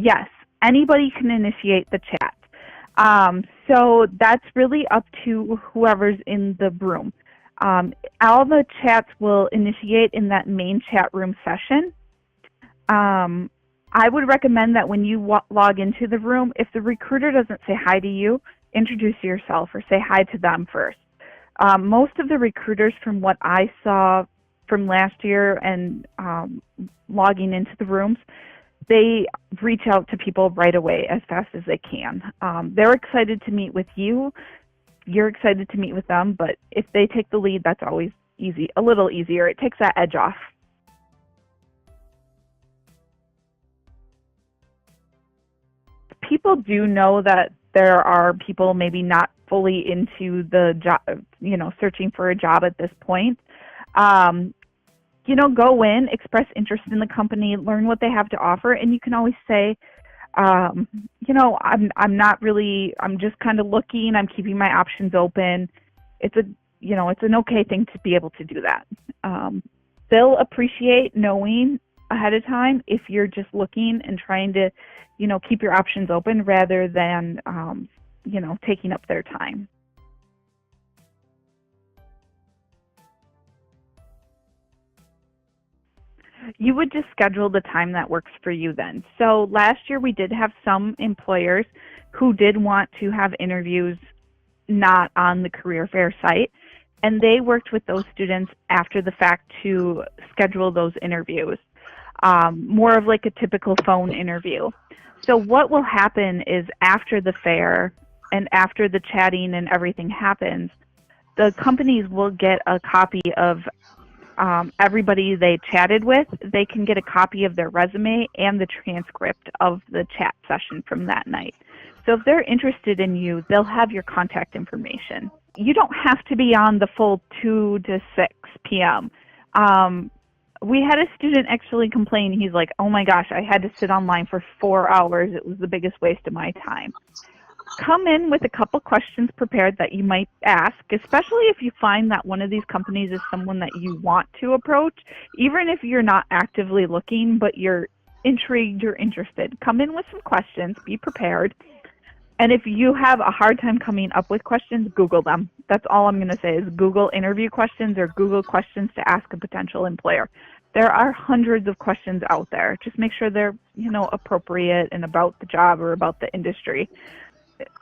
Yes, anybody can initiate the chat. So that's really up to whoever's in the room. All the chats will initiate in that main chat room session. I would recommend that when you log into the room, if the recruiter doesn't say hi to you, introduce yourself or say hi to them first. Most of the recruiters, from what I saw from last year and logging into the rooms, they reach out to people right away as fast as they can. They're excited to meet with you. You're excited to meet with them, but if they take the lead, that's always easy, a little easier. It takes that edge off. People do know that there are people maybe not fully into the job, searching for a job at this point. Go in, express interest in the company, learn what they have to offer, and you can always say, I'm not really, I'm just kind of looking, I'm keeping my options open. It's an okay thing to be able to do that. They'll appreciate knowing ahead of time if you're just looking and trying to, keep your options open rather than, taking up their time. You would just schedule the time that works for you then. So last year we did have some employers who did want to have interviews not on the career fair site, and they worked with those students after the fact to schedule those interviews, more of like a typical phone interview. So what will happen is after the fair and after the chatting and everything happens, the companies will get a copy of everybody they chatted with. They can get a copy of their resume and the transcript of the chat session from that night. So if they're interested in you, they'll have your contact information. You don't have to be on the full 2 to 6 p.m. We had a student actually complain. He's like, oh my gosh, I had to sit online for 4 hours. It was the biggest waste of my time. Come in with a couple questions prepared that you might ask, especially if you find that one of these companies is someone that you want to approach, even if you're not actively looking, but you're intrigued or interested. Come in with some questions, be prepared. And if you have a hard time coming up with questions, Google them. That's all I'm going to say is Google interview questions or Google questions to ask a potential employer. There are hundreds of questions out there. Just make sure they're, appropriate and about the job or about the industry,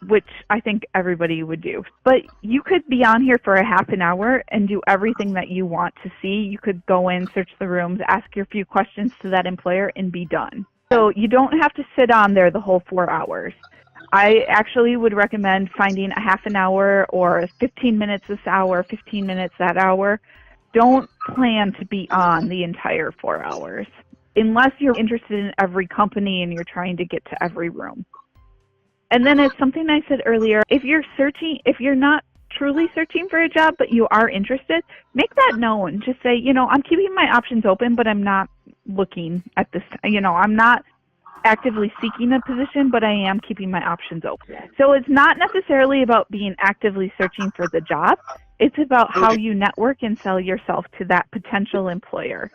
which I think everybody would do. But you could be on here for a half an hour and do everything that you want to see. You could go in, search the rooms, ask your few questions to that employer, and be done. So you don't have to sit on there the whole 4 hours. I actually would recommend finding a half an hour or 15 minutes this hour, 15 minutes that hour. Don't plan to be on the entire 4 hours unless you're interested in every company and you're trying to get to every room. And then it's something I said earlier, if you're not truly searching for a job, but you are interested, make that known. Just say, I'm keeping my options open, but I'm not looking at this, I'm not actively seeking a position, but I am keeping my options open. So it's not necessarily about being actively searching for the job. It's about how you network and sell yourself to that potential employer.